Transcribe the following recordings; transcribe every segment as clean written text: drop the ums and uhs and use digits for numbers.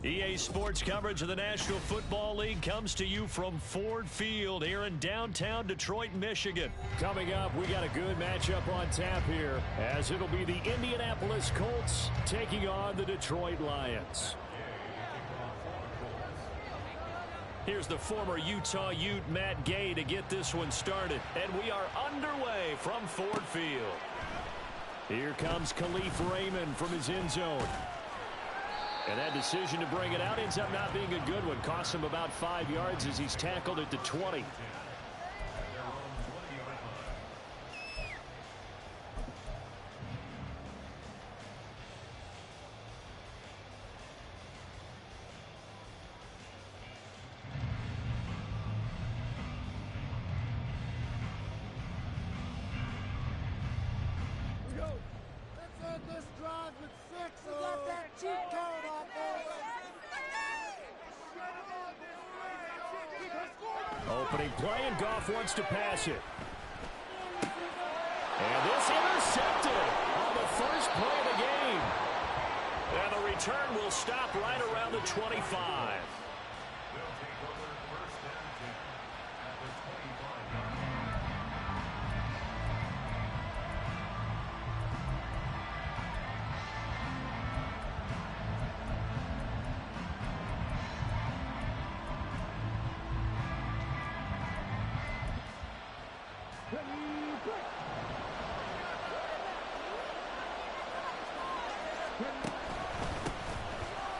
EA Sports coverage of the National Football League comes to you from Ford Field here in downtown Detroit, Michigan. Coming up, we got a good matchup on tap here, as it'll be the Indianapolis Colts taking on the Detroit Lions. Here's the former Utah Ute Matt Gay to get this one started, and we are underway from Ford Field. Here comes Khalif Raymond from his end zone. And that decision to bring it out ends up not being a good one. Costs him about 5 yards as he's tackled at the 20. Opening play, and Goff wants to pass it. And this intercepted on the first play of the game. And the return will stop right around the 25.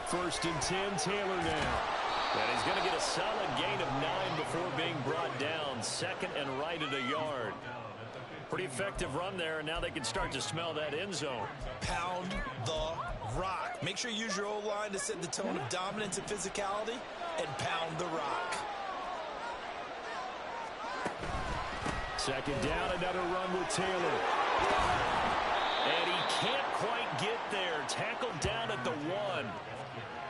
First and 10, Taylor now. And he's going to get a solid gain of 9 before being brought down. Second and right at a yard. Pretty effective run there, and now they can start to smell that end zone. Pound the rock. Make sure you use your O-line to set the tone of dominance and physicality, and pound the rock. Second down, another run with Taylor. And he can't quite get there. Tackled down at the 1.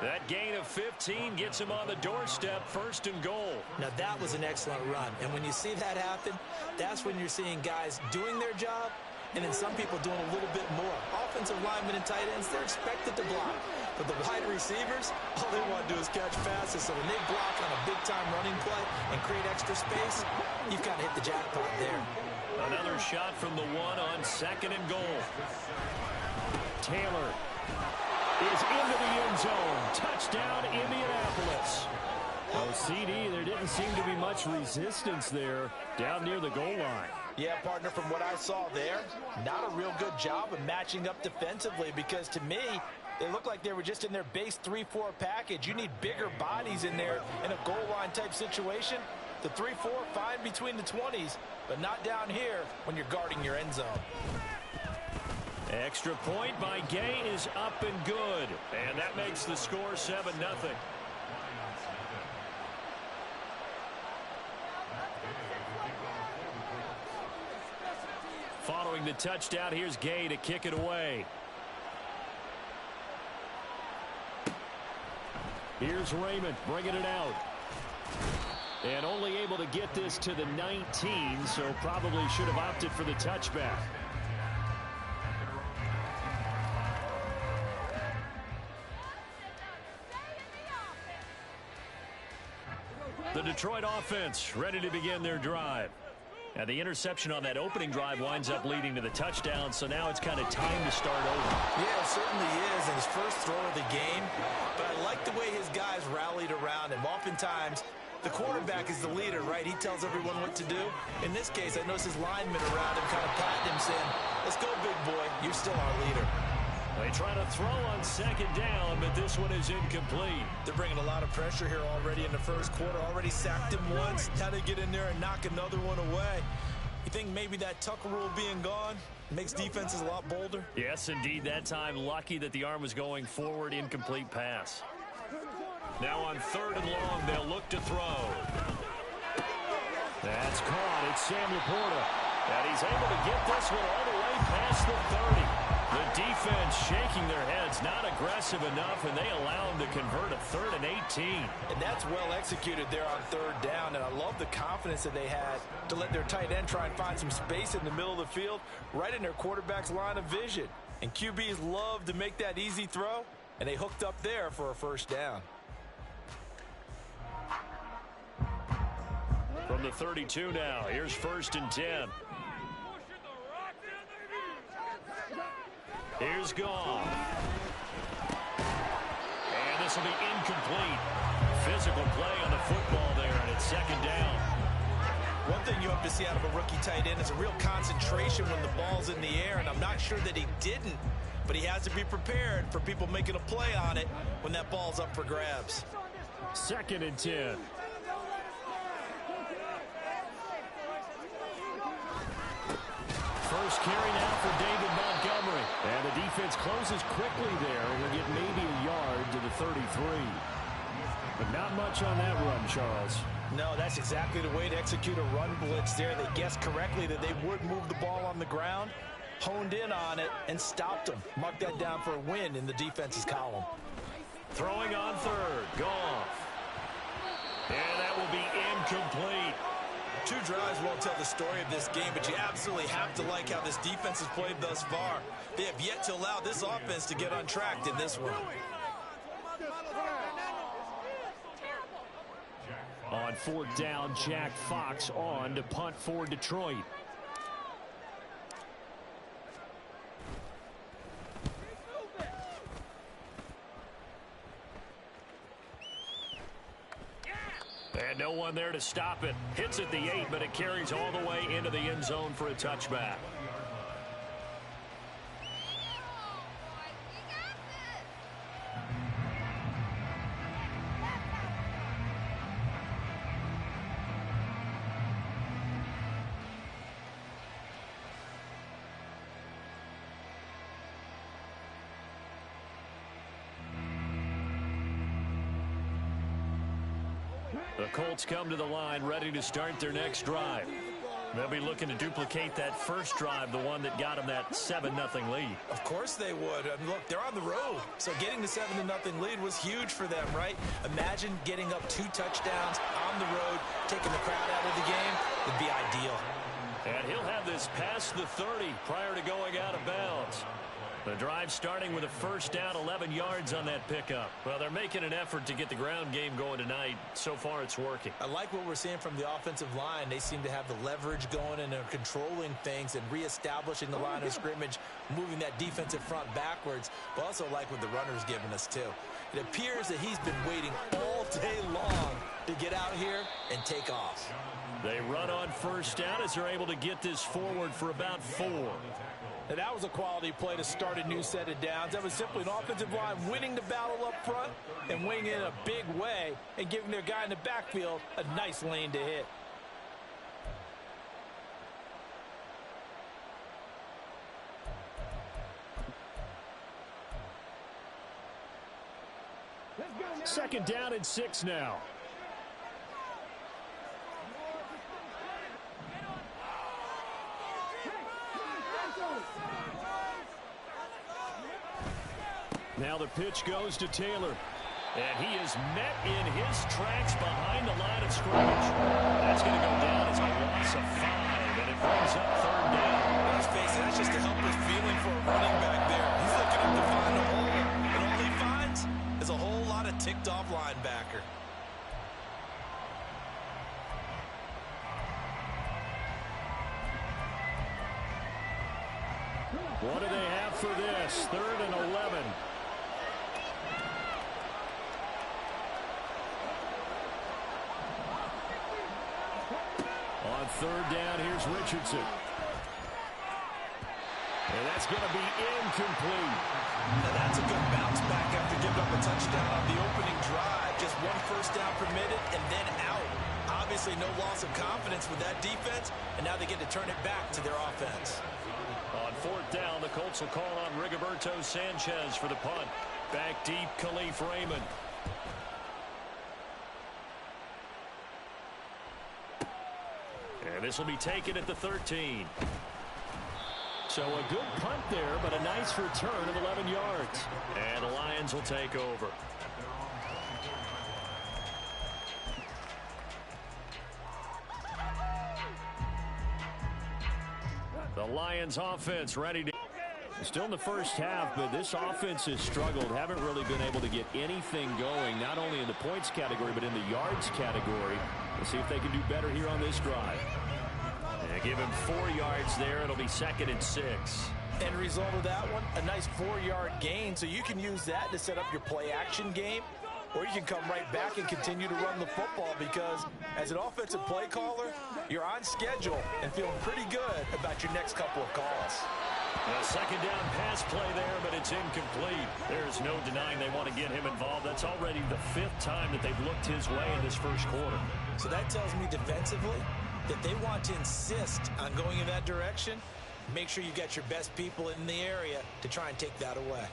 That gain of 15 gets him on the doorstep, first and goal. Now, that was an excellent run. And when you see that happen, that's when you're seeing guys doing their job, and then some people doing a little bit more. Offensive linemen and tight ends, they're expected to block. But the wide receivers, all they want to do is catch passes. So when they block on a big-time running play and create extra space, you've kind of hit the jackpot there. Another shot from the 1 on second and goal. Taylor is into the end zone. Touchdown, Indianapolis. Oh, CD, there didn't seem to be much resistance there down near the goal line. Yeah, partner, from what I saw there, not a real good job of matching up defensively, because to me, they look like they were just in their base 3-4 package. You need bigger bodies in there in a goal line type situation. The 3-4, fine between the 20s, but not down here when you're guarding your end zone. Extra point by Gay is up and good. And that makes the score 7-0. Following the touchdown, here's Gay to kick it away. Here's Raymond bringing it out. And only able to get this to the 19, so probably should have opted for the touchback. The Detroit offense ready to begin their drive. And the interception on that opening drive winds up leading to the touchdown, so now it's kind of time to start over. Yeah, it certainly is, in his first throw of the game. But I like the way his guys rallied around him. Oftentimes, the quarterback is the leader, right? He tells everyone what to do. In this case, I noticed his linemen around him kind of patting him, saying, "Let's go, big boy. You're still our leader." They try to throw on second down, but this one is incomplete. They're bringing a lot of pressure here already in the first quarter. Already sacked him once. Now they get in there and knock another one away. You think maybe that Tucker rule being gone makes defenses a lot bolder? Yes, indeed. That time, lucky that the arm was going forward. Incomplete pass. Now on third and long, they'll look to throw. That's caught. It's Sam Laporta. And he's able to get this one all the way past the 30. The defense shaking their heads, not aggressive enough, and they allow them to convert a 3rd and 18. And that's well executed there on third down, and I love the confidence that they had to let their tight end try and find some space in the middle of the field, right in their quarterback's line of vision. And QBs love to make that easy throw And they hooked up there for a first down. From the 32 now, here's 1st and 10. Here's Goff. And this will be incomplete. Physical play on the football there, and it's 2nd down. One thing you have to see out of a rookie tight end is a real concentration when the ball's in the air, and I'm not sure that he didn't, but he has to be prepared for people making a play on it when that ball's up for grabs. 2nd and 10. First carry now for David Montgomery. And the defense closes quickly there, and we'll get maybe a yard to the 33. But not much on that run, Charles. No, that's exactly the way to execute a run blitz there. They guessed correctly that they would move the ball on the ground, honed in on it, and stopped them. Mark that down for a win in the defense's column. Throwing on 3rd, Goff. And that will be incomplete. 2 drives won't tell the story of this game, but you absolutely have to like how this defense has played thus far. They have yet to allow this offense to get untracked in this one. On 4th down, Jack Fox on to punt for Detroit. And no one there to stop it. Hits at the 8, but it carries all the way into the end zone for a touchback. The Colts come to the line ready to start their next drive. They'll be looking to duplicate that first drive, the one that got them that 7-0 lead. Of course they would. I mean, look, they're on the road. So getting the 7-0 lead was huge for them, right? Imagine getting up 2 touchdowns on the road, taking the crowd out of the game. Would be ideal. And he'll have this past the 30 prior to going out of bounds. The drive starting with a first down, 11 yards on that pickup. Well, they're making an effort to get the ground game going tonight. So far, it's working. I like what we're seeing from the offensive line. They seem to have the leverage going and they're controlling things and reestablishing the line of scrimmage, moving that defensive front backwards. But also like what the runner's giving us, too. It appears that he's been waiting all day long to get out here and take off. They run on first down as they're able to get this forward for about 4. And that was a quality play to start a new set of downs. That was simply an offensive line winning the battle up front and winning it in a big way and giving their guy in the backfield a nice lane to hit. Second down and 6 now. Now the pitch goes to Taylor. And he is met in his tracks behind the line of scrimmage. That's going to go down as a loss of 5, and it brings up 3rd down. Let's face it, that's just a helpless feeling for a running back there. He's looking up to find a hole, and all he finds is a whole lot of ticked-off linebacker. What do they have for this? 3rd and 11. On 3rd down, here's Richardson. And that's going to be incomplete. Now that's a good bounce back after giving up a touchdown on the opening drive. Just 1 first down permitted and then out. Obviously no loss of confidence with that defense, and now they get to turn it back to their offense. On 4th down, the Colts will call on Rigoberto Sanchez for the punt. Back deep, Khalif Raymond. And this will be taken at the 13. So a good punt there, but a nice return of 11 yards. And the Lions will take over. The Lions offense ready to... Still in the first half, but this offense has struggled. Haven't really been able to get anything going, not only in the points category, but in the yards category. Let's see if they can do better here on this drive. And give him 4 yards there. It'll be 2nd and 6. End result of that one, a nice 4-yard gain. So you can use that to set up your play-action game, or you can come right back and continue to run the football, because as an offensive play caller, you're on schedule and feeling pretty good about your next couple of calls. A 2nd down pass play there, but it's incomplete. There's no denying they want to get him involved. That's already the 5th time that they've looked his way in this first quarter. So that tells me defensively that they want to insist on going in that direction. Make sure you got your best people in the area to try and take that away.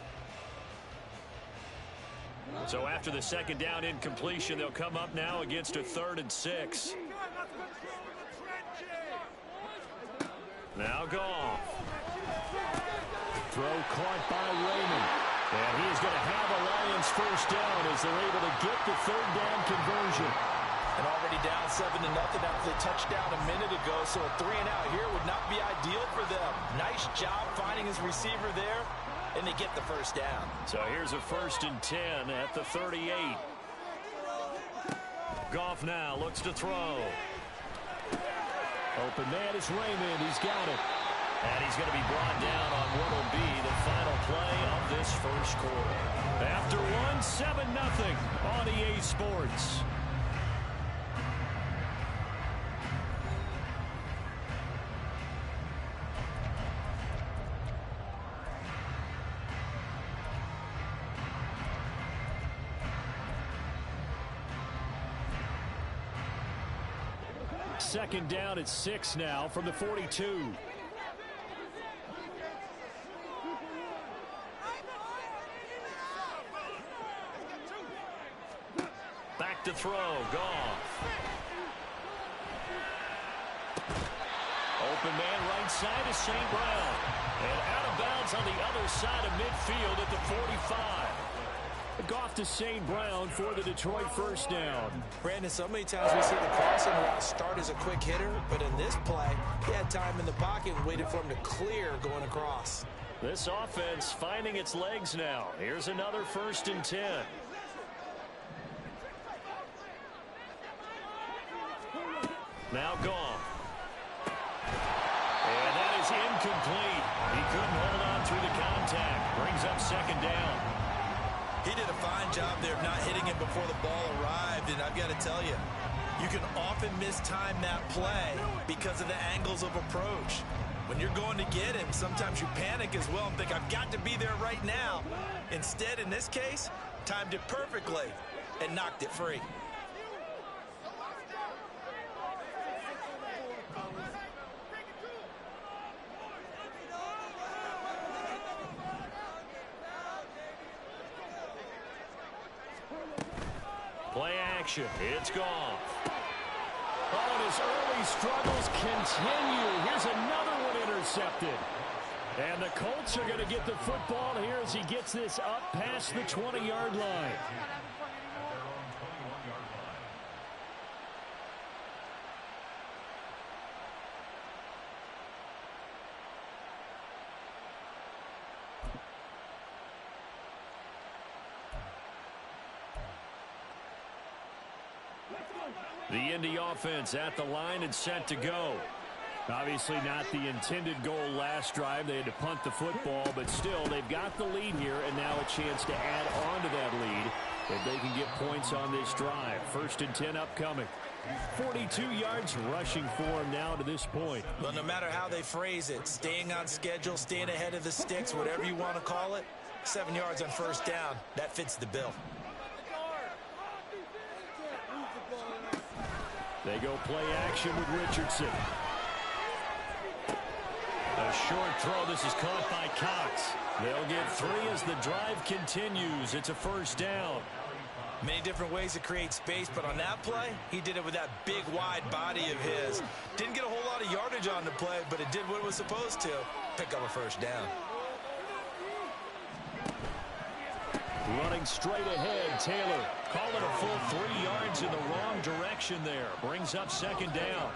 So after the 2nd down incompletion, they'll come up now against a 3rd and 6. Now Goff. Throw caught by Raymond. And he's going to have a Lions first down as they're able to get the 3rd down conversion. And already down 7-0 after the touchdown a minute ago, so a 3-and-out here would not be ideal for them. Nice job finding his receiver there, and they get the first down. So here's a 1st and 10 at the 38. Goff now looks to throw. Open man is Raymond. He's got it. And he's going to be brought down on what will be the final play of this first quarter. After one, 7-0 on EA Sports. Second down at 6 now from the 42. Back to throw. Goff. Open man right side is St. Brown. And out of bounds on the other side of midfield at the 45. Goff to St. Brown for the Detroit first down. Brandon, so many times we see the crossing route start as a quick hitter, but in this play, he had time in the pocket and waited for him to clear going across. This offense finding its legs now. Here's another 1st and 10. Now Goff. And that is incomplete. He couldn't hold on through the contact. Brings up 2nd down. He did a fine job there of not hitting him before the ball arrived, and I've got to tell you, you can often mistime that play because of the angles of approach. When you're going to get him, sometimes you panic as well and think, I've got to be there right now. Instead, in this case, timed it perfectly and knocked it free. Play action. It's Goff. Oh, and his early struggles continue. Here's another one intercepted. And the Colts are going to get the football here as he gets this up past the 20-yard line. The Indy offense at the line and set to go. Obviously not the intended goal last drive. They had to punt the football, but still they've got the lead here and now a chance to add on to that lead if they can get points on this drive. 1st and 10 upcoming. 42 yards rushing for him now to this point. Well, no matter how they phrase it, staying on schedule, staying ahead of the sticks, whatever you want to call it, 7 yards on 1st down, that fits the bill. They go play action with Richardson. A short throw. This is caught by Cox. They'll get 3 as the drive continues. It's a 1st down. Many different ways to create space, but on that play, he did it with that big, wide body of his. Didn't get a whole lot of yardage on the play, but it did what it was supposed to. Pick up a 1st down. Running straight ahead, Taylor. Call it a full 3 yards in the wrong direction there. Brings up 2nd down.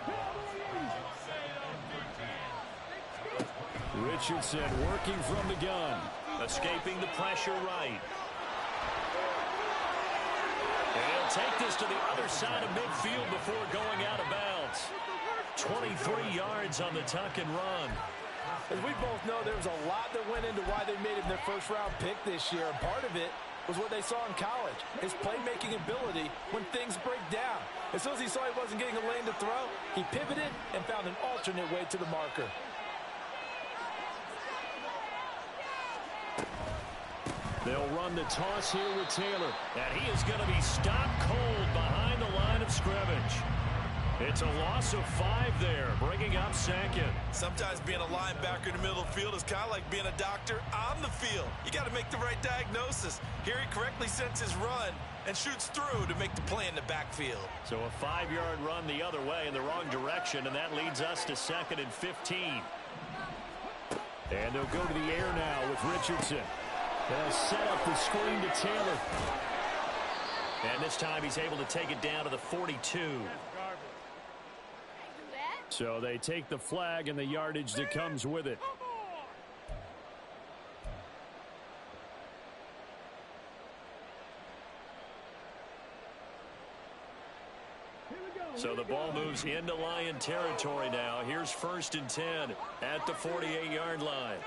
Richardson working from the gun. Escaping the pressure right. And he'll take this to the other side of midfield before going out of bounds. 23 yards on the tuck and run. As we both know, there was a lot that went into why they made him their first-round pick this year. And part of it was what they saw in college, his playmaking ability when things break down. As soon as he saw he wasn't getting a lane to throw, he pivoted and found an alternate way to the marker. They'll run the toss here with Taylor. And he is going to be stopped cold behind the line of scrimmage. It's a loss of 5 there, bringing up second. Sometimes being a linebacker in the middle of the field is kind of like being a doctor on the field. You got to make the right diagnosis. Here he correctly sets his run and shoots through to make the play in the backfield. So a 5-yard run the other way in the wrong direction, and that leads us to 2nd and 15. And they'll go to the air now with Richardson. They'll set up the screen to Taylor. And this time he's able to take it down to the 42. So they take the flag and the yardage that comes with it. So the ball moves into Lion territory now. Here's 1st and 10 at the 48-yard line.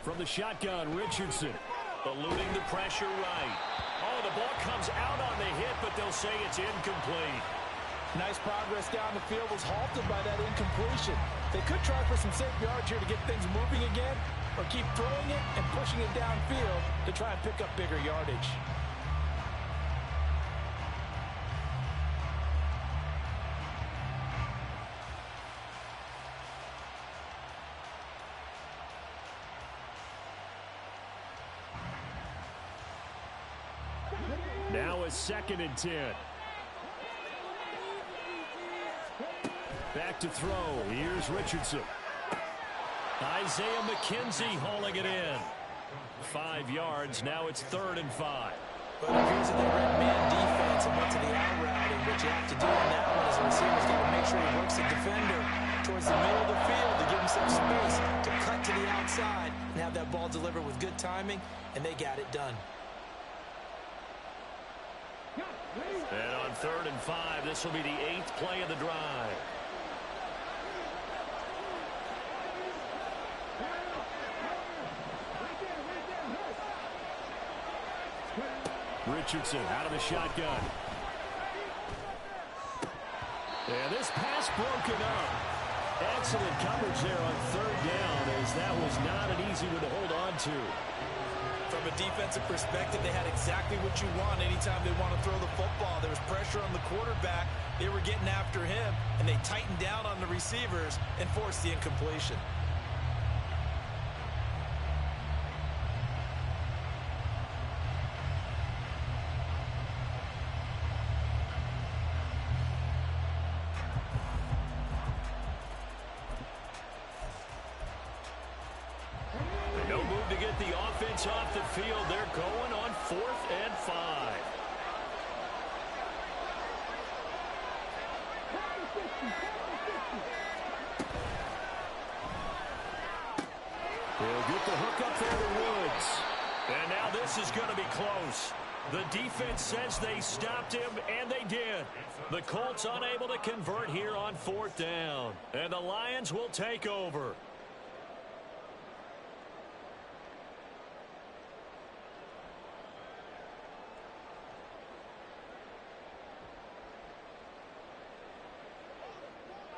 From the shotgun, Richardson eluding the pressure right. Oh, the ball comes out on the hit, but they'll say it's incomplete. Nice progress down the field was halted by that incompletion. They could try for some safe yards here to get things moving again, or keep throwing it and pushing it downfield to try and pick up bigger yardage. Now a 2nd and 10. Back to throw. Here's Richardson. Isaiah McKenzie hauling it in. 5 yards. Now it's 3rd and 5. But it appears that they ran man defense and went to the out route. And what you have to do on that one is the receiver's got to make sure he works the defender towards the middle of the field to give him some space to cut to the outside and have that ball delivered with good timing, and they got it done. And on 3rd and 5, this will be the 8th play of the drive. Richardson out of the shotgun. And this pass broken up. Excellent coverage there on 3rd down, as that was not an easy one to hold on to. From a defensive perspective, they had exactly what you want anytime they want to throw the football. There was pressure on the quarterback. They were getting after him, and they tightened down on the receivers and forced the incompletion. No move to get the offense off the field. They're going on 4th and 5. He'll get the hook up there to Woods. And now this is going to be close. The defense says they stopped him, and they did. The Colts unable to convert here on 4th down. And the Lions will take over.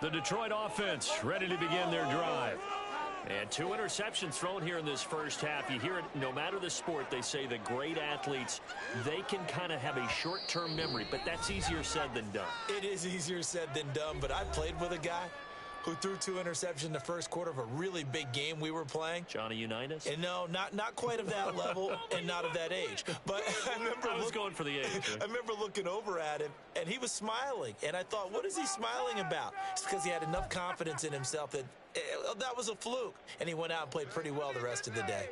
The Detroit offense ready to begin their drive. And 2 interceptions thrown here in this first half. You hear it, no matter the sport, they say the great athletes, they can kind of have a short-term memory, but that's easier said than done. It is easier said than done, but I played with a guy who threw 2 interceptions in the first quarter of a really big game we were playing. Johnny Unitas? And no, not quite of that level and not of that age. But I was going for the age. I remember looking over at him, and he was smiling. And I thought, what is he smiling about? It's because he had enough confidence in himself that that was a fluke. And he went out and played pretty well the rest of the day.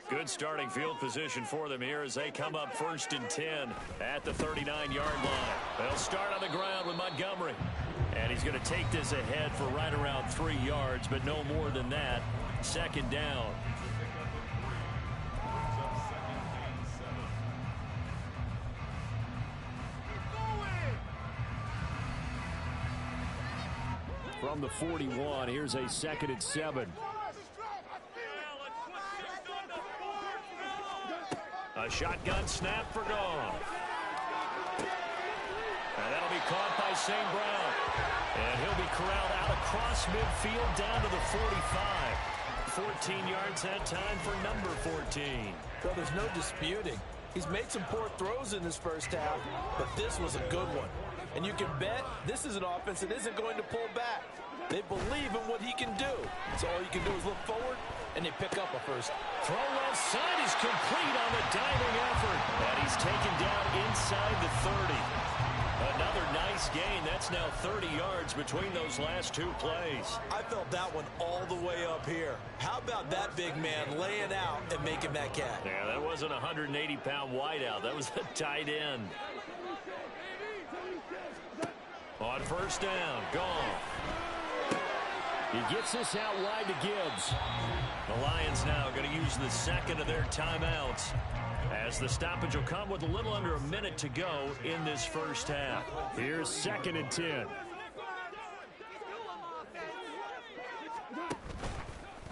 Good starting field position for them here as they come up 1st and 10 at the 39-yard line. They'll start on the ground with Montgomery. And he's going to take this ahead for right around 3 yards, but no more than that. Second down. From the 41, here's a 2nd and 7. A shotgun snap for Goff. And that'll be caught by St. Brown. And he'll be corralled out across midfield down to the 45. 14 yards that time for number 14. So there's no disputing. He's made some poor throws in this first half, but this was a good one. And you can bet this is an offense that isn't going to pull back. They believe in what he can do. So all you can do is look forward, and they pick up a first. Throw left side is complete on the diving effort. And he's taken down inside the 30. Another nice gain. That's now 30 yards between those last 2 plays. I felt that one all the way up here. How about that big man laying out and making that catch? Yeah, that wasn't a 180-pound wideout. That was a tight end. On first down, Goff. He gets this out wide to Gibbs. The Lions now going to use the 2nd of their timeouts, as the stoppage will come with a little under a minute to go in this first half. Here's 2nd and 10.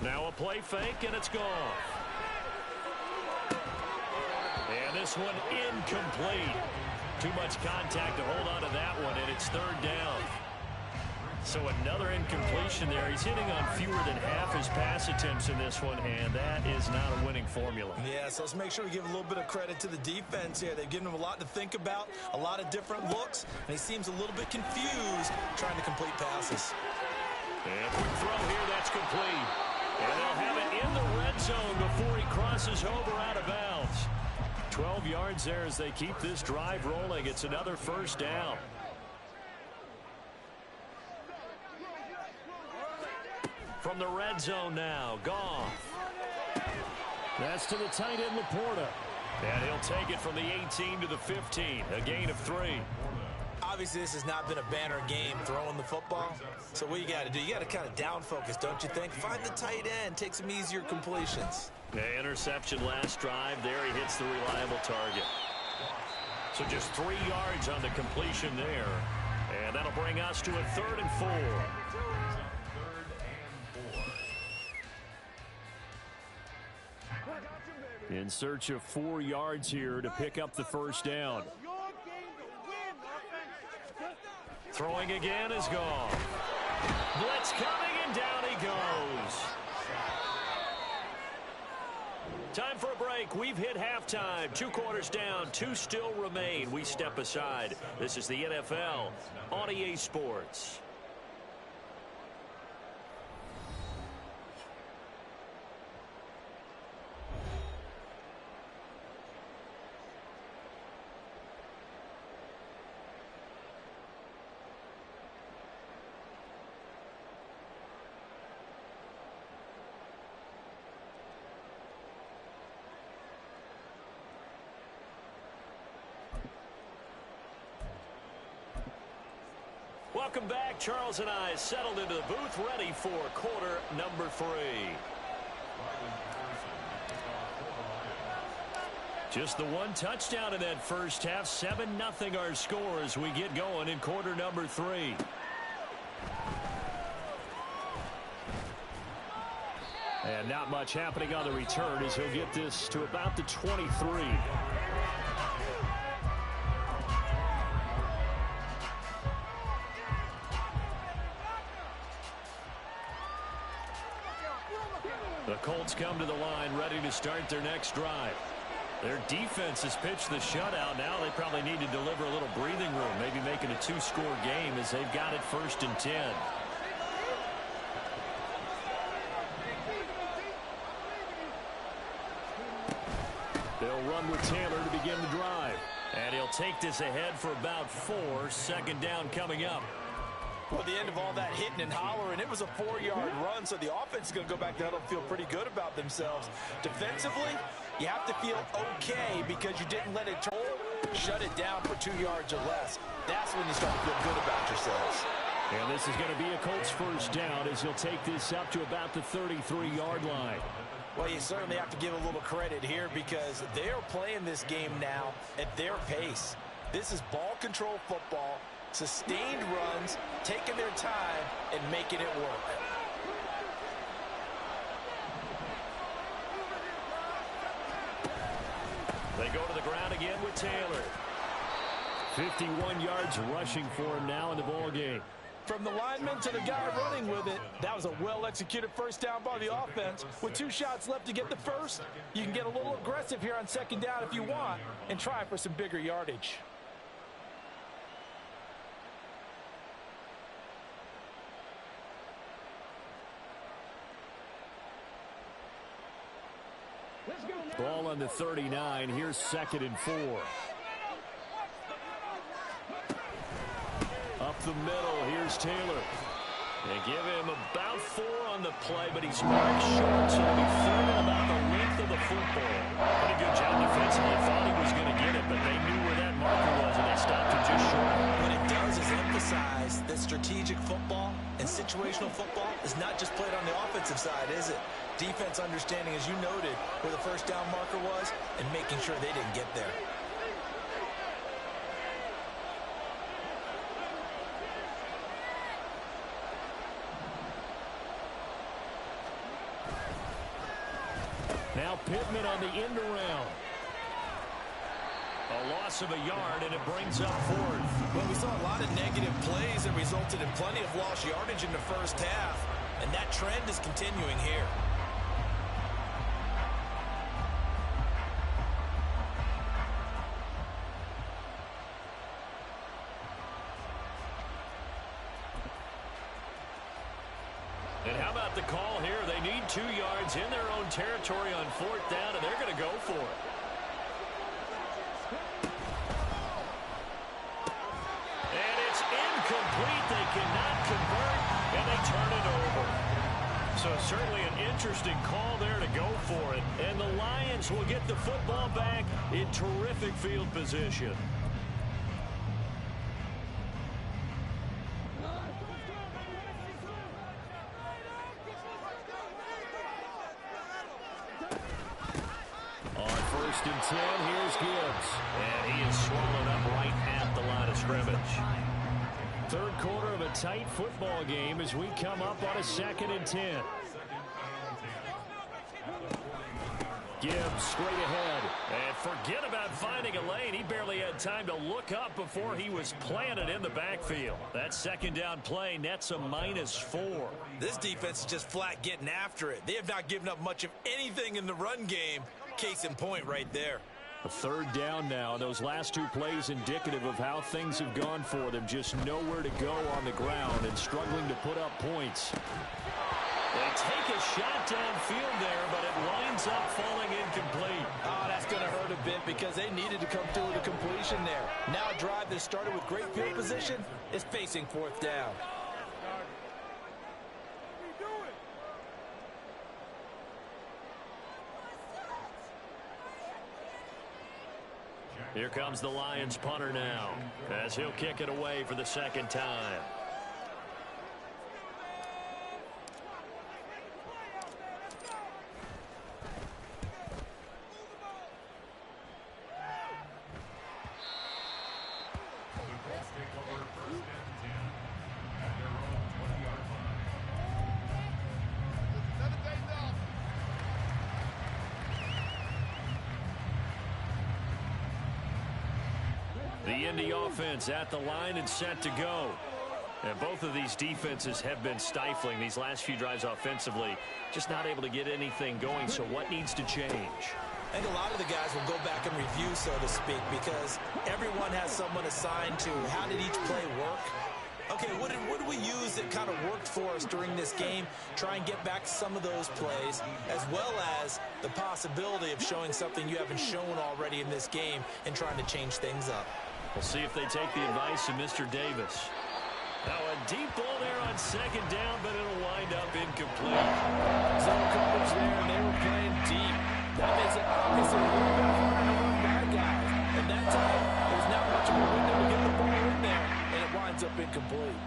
Now a play fake, and it's Goff. And this one incomplete. Too much contact to hold on to that one, and it's 3rd down. So another incompletion there. He's hitting on fewer than half his pass attempts in this one, and that is not a winning formula. Yeah, so let's make sure we give a little bit of credit to the defense here. They've given him a lot to think about, a lot of different looks, and he seems a little bit confused trying to complete passes. And quick throw here, that's complete. And they'll have it in the red zone before he crosses over out of bounds. 12 yards there as they keep this drive rolling. It's another first down. From the red zone now, Goff. That's to the tight end, Laporta. And he'll take it from the 18 to the 15, a gain of 3. Obviously, this has not been a banner game throwing the football. So what you got to do, you got to kind of down focus, don't you think? Find the tight end, take some easier completions. Yeah, interception last drive. There he hits the reliable target. So just 3 yards on the completion there. And that'll bring us to a 3rd and 4. In search of 4 yards here to pick up the first down. Throwing again is Goff. Blitz coming, and down he goes. Time for a break. We've hit halftime. 2 quarters down, 2 still remain. We step aside. This is the NFL on EA Sports. Welcome back. Charles and I settled into the booth, ready for quarter number 3. Just the 1 touchdown in that first half. 7-0 our score as we get going in quarter number 3. And not much happening on the return as he'll get this to about the 23. The Colts come to the line ready to start their next drive. Their defense has pitched the shutout. Now they probably need to deliver a little breathing room, maybe making a 2-score game as they've got it 1st and 10. They'll run with Taylor to begin the drive. And he'll take this ahead for about 4. 2nd down coming up. Well, at the end of all that hitting and hollering, it was a 4-yard run, so the offense is going to go back to huddle and feel pretty good about themselves. Defensively, you have to feel okay because you didn't let it shut it down for 2 yards or less. That's when you start to feel good about yourselves. And this is going to be a Colts first down as he'll take this up to about the 33-yard line. Well, you certainly have to give a little credit here because they are playing this game now at their pace. This is ball control football, sustained runs, taking their time, and making it work. They go to the ground again with Taylor. 51 yards rushing for him now in the ballgame. From the lineman to the guy running with it, that was a well-executed first down by the offense. With 2 shots left to get the first, you can get a little aggressive here on second down if you want and try for some bigger yardage. Ball on the 39. Here's 2nd and 4. Up the middle, here's Taylor. They give him about 4 on the play, but he's marked short, so he'll be third and about the length of the football. Pretty good job defensively. Thought he was going to get it, but they knew where that marker was, and they stopped him just short. What it does is emphasize that strategic football and situational football is not just played on the offensive side, is it? Defense understanding, as you noted, where the first down marker was and making sure they didn't get there. Now Pittman on the end around. A loss of a yard, and it brings up 4th. Well, we saw a lot of negative plays that resulted in plenty of lost yardage in the first half, and that trend is continuing here. And how about the call here? They need 2 yards in their own territory on 4th down, and they're going to go for it. And it's incomplete. They cannot convert, and they turn it over. So certainly an interesting call there to go for it. And the Lions will get the football back in terrific field position. First and 10, here's Gibbs. And he is swallowed up right at the line of scrimmage. 3rd quarter of a tight football game as we come up on a 2nd and 10. Gibbs straight ahead. And forget about finding a lane. He barely had time to look up before he was planted in the backfield. That 2nd down play nets a -4. This defense is just flat getting after it. They have not given up much of anything in the run game. Case in point right there. A 3rd down now. Those last 2 plays indicative of how things have gone for them. Just nowhere to go on the ground and struggling to put up points. They take a shot downfield there, but it winds up falling incomplete. Oh, that's going to hurt a bit because they needed to come through with a completion there. Now a drive that started with great field position is facing 4th down. Here comes the Lions punter now as he'll kick it away for the 2nd time. The Indy offense at the line and set to go. And both of these defenses have been stifling these last few drives offensively. Just not able to get anything going, so what needs to change? I think a lot of the guys will go back and review, so to speak, because everyone has someone assigned to how did each play work. Okay, what did we use that kind of worked for us during this game? Try and get back some of those plays, as well as the possibility of showing something you haven't shown already in this game and trying to change things up. We'll see if they take the advice of Mr. Davis. Now a deep ball there on 2nd down, but it'll wind up incomplete. Zone coverage there, and they were playing deep. That makes it obviously a little bit harder to run by guys. And that time, there's not much of a window to get the ball in there, and it winds up incomplete.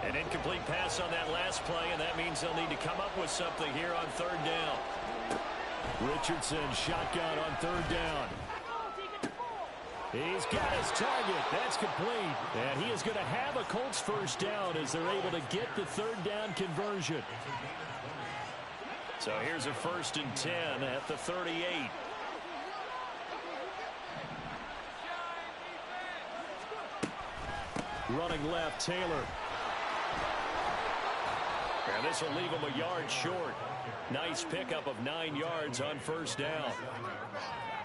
An incomplete pass on that last play, and that means they'll need to come up with something here on third down. Richardson shotgun on third down. He's got his target. That's complete. And he is going to have a Colts first down as they're able to get the third down conversion. So here's a 1st and 10 at the 38. Running left, Taylor. And this will leave him a yard short. Nice pickup of 9 yards on first down.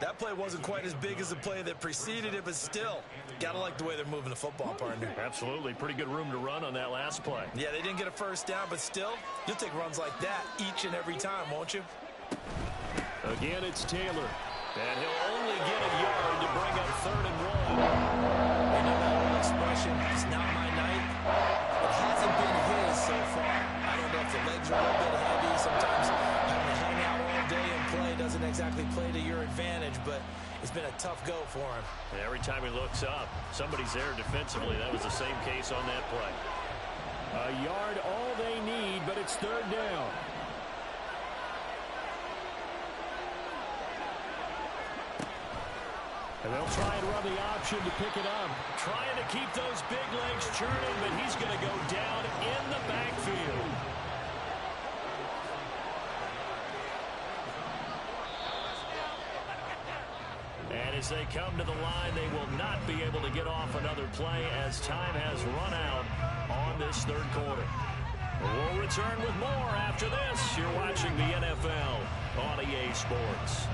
That play wasn't quite as big as the play that preceded it, but still, gotta like the way they're moving the football, partner. Absolutely. Pretty good room to run on that last play. Yeah, they didn't get a first down, but still, you'll take runs like that each and every time, won't you? Again, it's Taylor. And he'll only get a yard to bring up 3rd and 1. You know that old expression, it's not my night. It hasn't been his so far. I don't know if the legs are a little bit heavy. Sometimes having to hang out all day and play doesn't exactly play to your advantage, but it's been a tough go for him. And every time he looks up, somebody's there defensively. That was the same case on that play. A yard all they need, but it's 3rd down. And they'll try and run the option to pick it up. Trying to keep those big legs churning, but he's going to go down in the backfield. And as they come to the line, they will not be able to get off another play as time has run out on this 3rd quarter. We'll return with more after this. You're watching the NFL on EA Sports.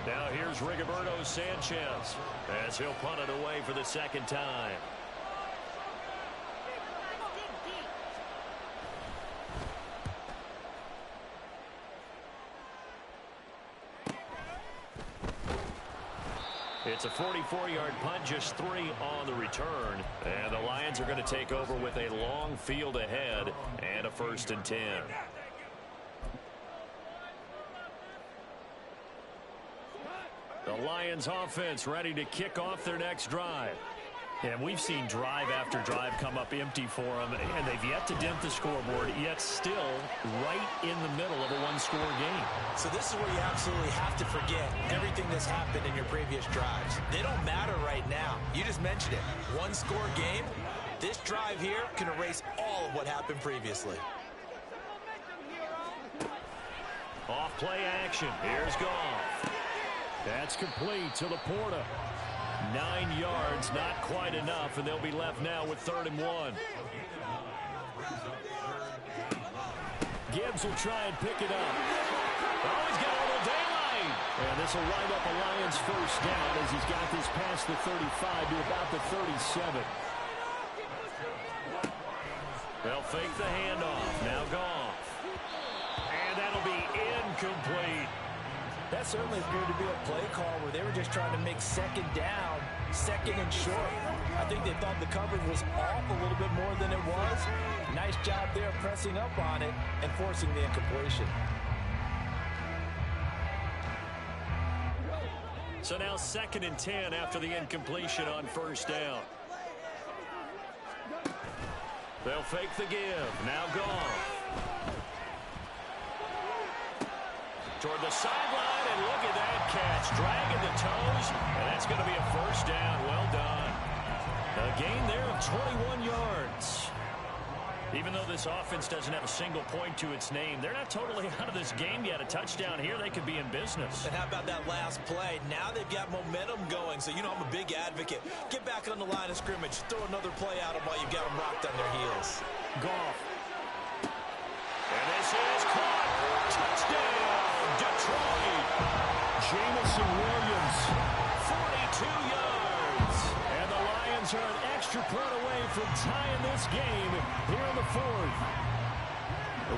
Now here's Rigoberto Sanchez as he'll punt it away for the 2nd time. It's a 44-yard punt, just 3 on the return. And the Lions are going to take over with a long field ahead and a 1st and 10. The Lions offense ready to kick off their next drive. And we've seen drive after drive come up empty for them, and they've yet to dent the scoreboard, yet still right in the middle of a one-score game. So this is where you absolutely have to forget everything that's happened in your previous drives. They don't matter right now. You just mentioned it. One-score game. This drive here can erase all of what happened previously. Off play action. Here's Goff. That's complete to Laporta. 9 yards, not quite enough, and they'll be left now with 3rd and 1. Gibbs will try and pick it up. Oh, he's got a little daylight. And this will wind up a Lions first down as he's got this past the 35 to about the 37. They'll fake the handoff. Now Goff. And that'll be incomplete. That certainly appeared to be a play call where they were just trying to make 2nd down, 2nd and short. I think they thought the coverage was off a little bit more than it was. Nice job there pressing up on it and forcing the incompletion. So now 2nd and 10 after the incompletion on first down. They'll fake the give. Now Goff. Toward the sideline, and look at that catch. Dragging the toes, and that's going to be a first down. Well done. A gain there of 21 yards. Even though this offense doesn't have a single point to its name, they're not totally out of this game yet. A touchdown here, they could be in business. And how about that last play? Now they've got momentum going, so you know I'm a big advocate. Get back on the line of scrimmage. Throw another play at them while you've got them rocked on their heels. Goff. And this is caught. Touchdown, Detroit. Jamison Williams, 42 yards. And the Lions are an extra point away from tying this game here in the 4th.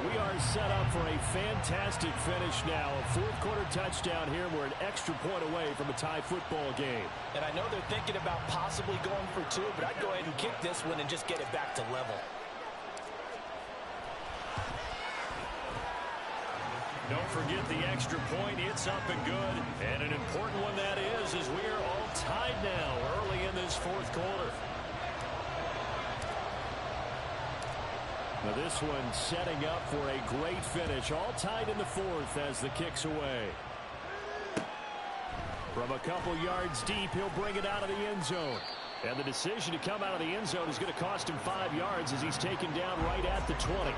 We are set up for a fantastic finish now. A 4th quarter touchdown here. We're an extra point away from a tie football game. And I know they're thinking about possibly going for 2, but I'd go ahead and kick this one and just get it back to level. Don't forget the extra point. It's up and good. And an important one that is, as we are all tied now early in this fourth quarter. Now this one setting up for a great finish. All tied in the fourth as the kick's away. From a couple yards deep, he'll bring it out of the end zone. And the decision to come out of the end zone is going to cost him 5 yards as he's taken down right at the 20.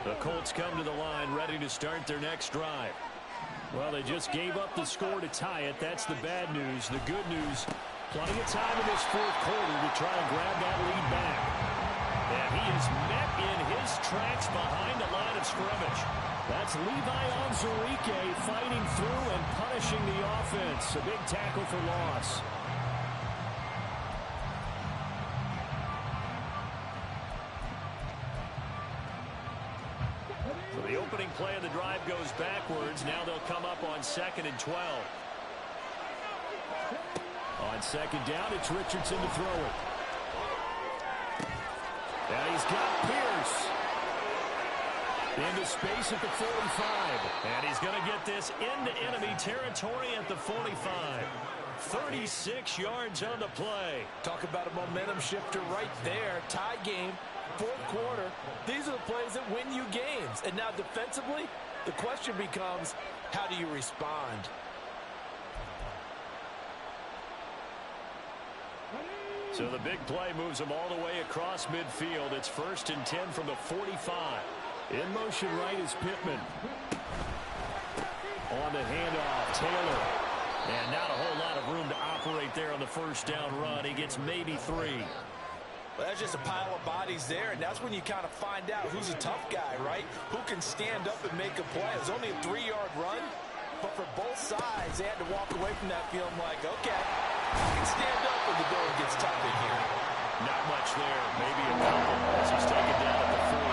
The Colts come to the line ready to start their next drive. Well, they just gave up the score to tie it. That's the bad news. The good news, plenty of time in this fourth quarter to try and grab that lead back. And he is met in his tracks behind the line of scrimmage. That's Levi Onwuzurike fighting through and punishing the offense. A big tackle for loss. So the opening play of the drive goes backwards. Now they'll come up on 2nd and 12. On second down, it's Richardson to throw it. And he's got Pierce into space at the 45. And he's going to get this into enemy territory at the 45. 36 yards on the play. Talk about a momentum shifter right there. Tie game. Fourth quarter, these are the plays that win you games. And now defensively, the question becomes, how do you respond? So the big play moves them all the way across midfield. It's 1st and 10 from the 45. In motion right is Pittman. On the handoff, Taylor. And not a whole lot of room to operate there on the first down run. He gets maybe 3. Well, that's just a pile of bodies there, and that's when you kind of find out who's a tough guy, right? Who can stand up and make a play. It was only a 3-yard run, but for both sides, they had to walk away from that feeling like, okay, I can stand up when the going gets tough in here. Not much there, maybe a couple as he's taken down at the 40.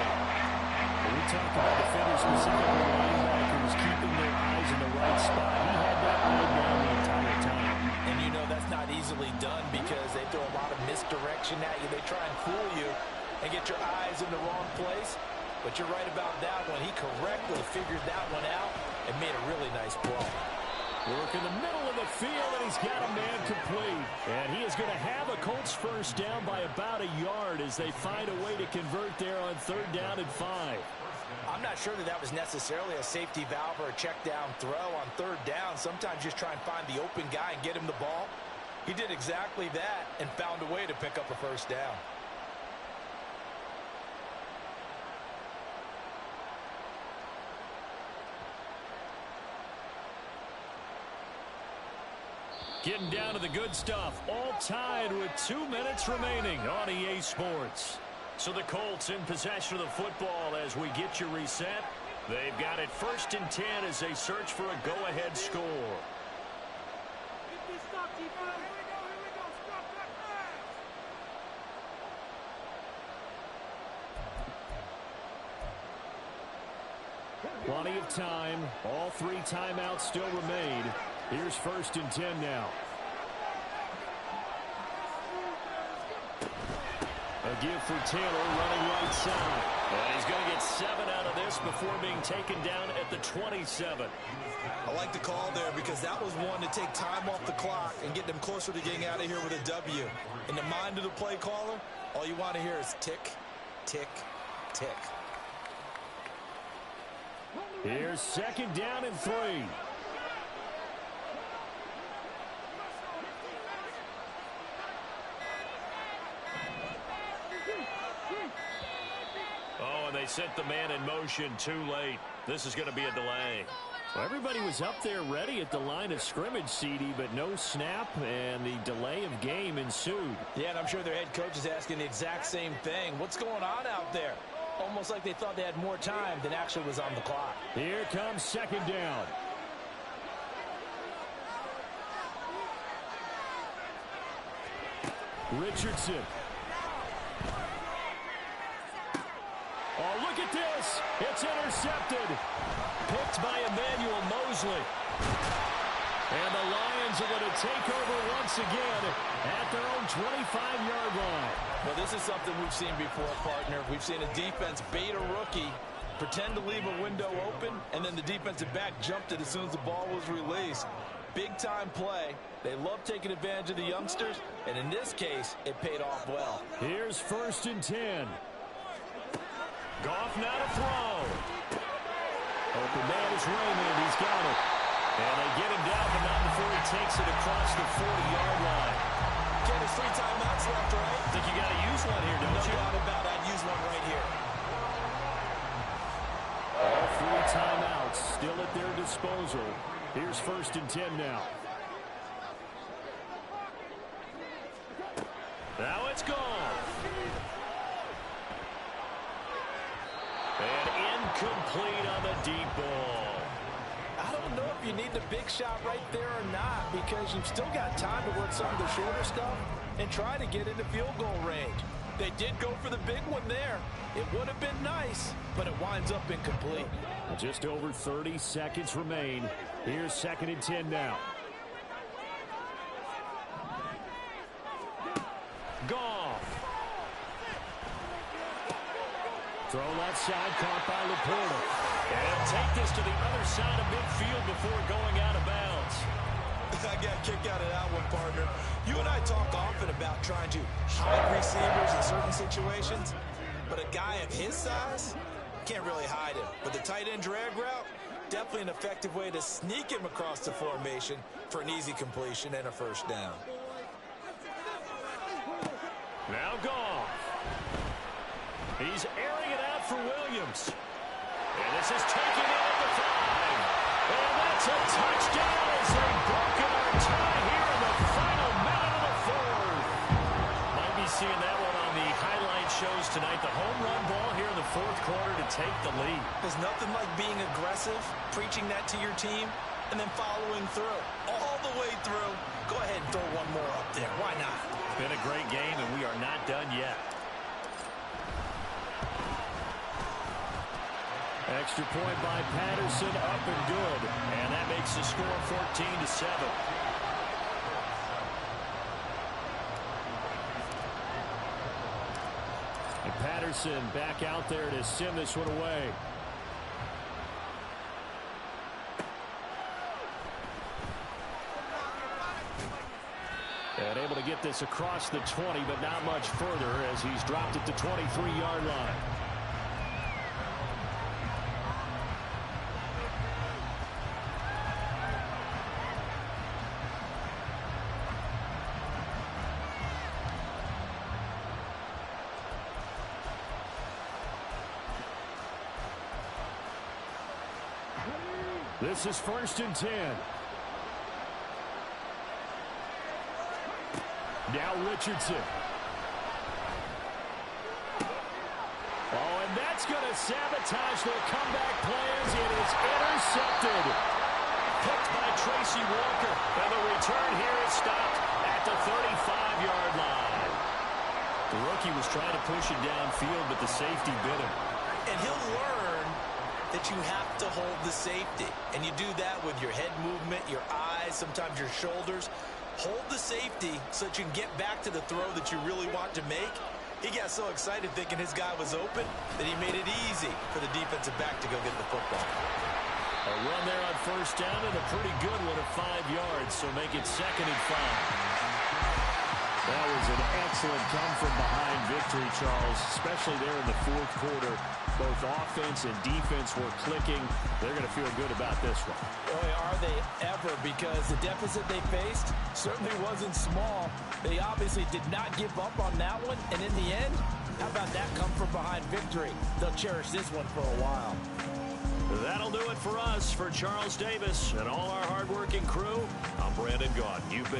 When we talk about defenders, specifically linebackers, keeping their eyes in the right spot. He had that line down the entire time. And you know that's not easily done because they throw a lot of misdirection at you. They try and fool you and get your eyes in the wrong place. But you're right about that one. He correctly figured that one out and made a really nice play. Work in the middle of the field, and he's got a man complete. And he is going to have a Colts first down by about a yard as they find a way to convert there on 3rd down and 5. I'm not sure that that was necessarily a safety valve or a check down throw on 3rd down. Sometimes just try and find the open guy and get him the ball. He did exactly that and found a way to pick up a first down. Getting down to the good stuff. All tied with 2 minutes remaining on EA Sports. So the Colts in possession of the football as we get you reset. They've got it 1st and 10 as they search for a go-ahead score. Plenty of time. All 3 timeouts still remain. Here's 1st and 10 now. A give for Taylor running right side. And he's going to get 7 out of this before being taken down at the 27. I like the call there because that was one to take time off the clock and get them closer to getting out of here with a W. In the mind of the play caller, all you want to hear is tick, tick, tick. Here's 2nd down and 3. Oh, and they sent the man in motion too late. This is going to be a delay. Well, everybody was up there ready at the line of scrimmage, CD, but no snap, and the delay of game ensued. Yeah, and I'm sure their head coach is asking the exact same thing. What's going on out there? Almost like they thought they had more time than actually was on the clock. Here comes 2nd down. Richardson. Oh, look at this. It's intercepted. Picked by Emmanuel Mosley. And the Lions are going to take over once again at their own 25-yard line. Well, this is something we've seen before, partner. We've seen a defense bait a rookie, pretend to leave a window open, and then the defensive back jumped it as soon as the ball was released. Big-time play. They love taking advantage of the youngsters, and in this case, it paid off well. Here's 1st and 10. Goff now to throw. Open man is Raymond. He's got it. And they get him down, but not before he takes it across the 40-yard line. Get his 3 timeouts left, right? I think you got to use one here, don't you? No doubt about it. I'd use one right here. All 3 timeouts still at their disposal. Here's 1st and 10 now. Now it's gone. And incomplete on the deep ball. I don't know if you need the big shot right there or not, because you've still got time to work some of the shorter stuff and try to get into field goal range. They did go for the big one there. It would have been nice, but it winds up incomplete. Just over 30 seconds remain. Here's 2nd and 10 now. Goff. Throw left side, caught by Laporta. And take this to the other side of midfield before going out of bounds. I got a kick out of that one, partner. You and I talk often about trying to hide receivers in certain situations, but a guy of his size can't really hide him. But the tight end drag route, definitely an effective way to sneak him across the formation for an easy completion and a 1st down. Now Goff. He's airing it out for Williams. And this is taken in at the 5. And that's a touchdown as they've broken our tie here in the final minute of the 4th. Might be seeing that one on the highlight shows tonight. The home run ball here in the 4th quarter to take the lead. There's nothing like being aggressive, preaching that to your team, and then following through. All the way through. Go ahead and throw one more up there. Why not? It's been a great game, and we are not done yet. Extra point by Patterson, up and good. And that makes the score 14-7. And Patterson back out there to send this one away. And able to get this across the 20, but not much further as he's dropped it to 23-yard line. This is 1st and 10. Now Richardson. Oh, and that's going to sabotage their comeback plans. It is intercepted. Picked by Tracy Walker. And the return here is stopped at the 35-yard line. The rookie was trying to push it downfield, but the safety bit him. And he'll learn that you have to hold the safety. And you do that with your head movement, your eyes, sometimes your shoulders. Hold the safety so that you can get back to the throw that you really want to make. He got so excited thinking his guy was open that he made it easy for the defensive back to go get the football. A run there on 1st down and a pretty good one at 5 yards, so make it 2nd and 5. That was an excellent come-from-behind victory, Charles, especially there in the 4th quarter. Both offense and defense were clicking. They're going to feel good about this one. Boy, are they ever, because the deficit they faced certainly wasn't small. They obviously did not give up on that one, and in the end, how about that come-from-behind victory? They'll cherish this one for a while. That'll do it for us. For Charles Davis and all our hardworking crew, I'm Brandon Gaudin. You've been